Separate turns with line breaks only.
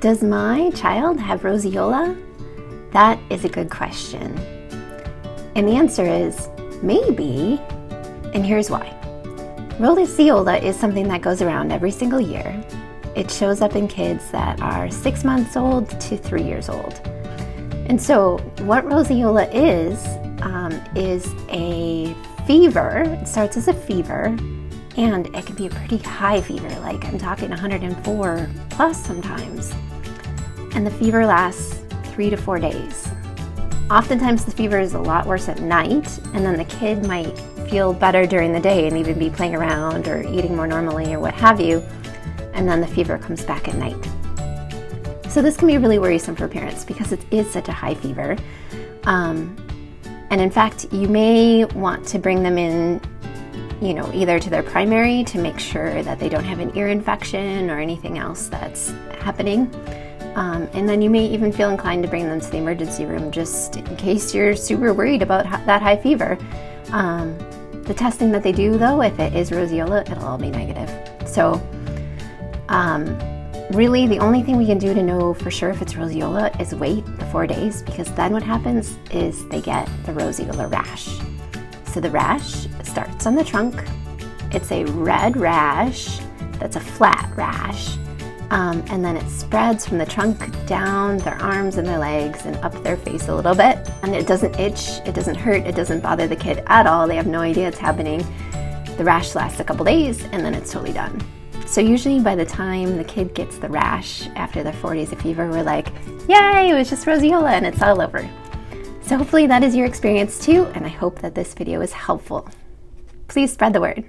Does my child have roseola? That is a good question. And the answer is maybe, and here's why. Roseola is something that goes around every single year. It shows up in kids that are 6 months old to 3 years old. And so what roseola is a fever. It starts as a fever, and it can be a pretty high fever, like I'm talking 104 plus sometimes. And the fever lasts 3 to 4 days. Oftentimes the fever is a lot worse at night, and then the kid might feel better during the day and even be playing around or eating more normally or what have you, and then the fever comes back at night. So this can be really worrisome for parents because it is such a high fever. And in fact, you may want to bring them in, either to their primary to make sure that they don't have an ear infection or anything else that's happening. And then you may even feel inclined to bring them to the emergency room just in case you're super worried about that high fever. The testing that they do, though, if it is roseola, it'll all be negative. So really the only thing we can do to know for sure if it's roseola is wait the 4 days, because then what happens is they get the roseola rash. So the rash starts on the trunk. It's a red rash that's a flat rash. And then it spreads from the trunk down their arms and their legs and up their face a little bit. And it doesn't itch, it doesn't hurt, it doesn't bother the kid at all. They have no idea it's happening. The rash lasts a couple days and then it's totally done. So usually by the time the kid gets the rash after their 4 days of fever, we're like, yay, it was just roseola and it's all over. So hopefully that is your experience too, and I hope that this video is helpful. Please spread the word.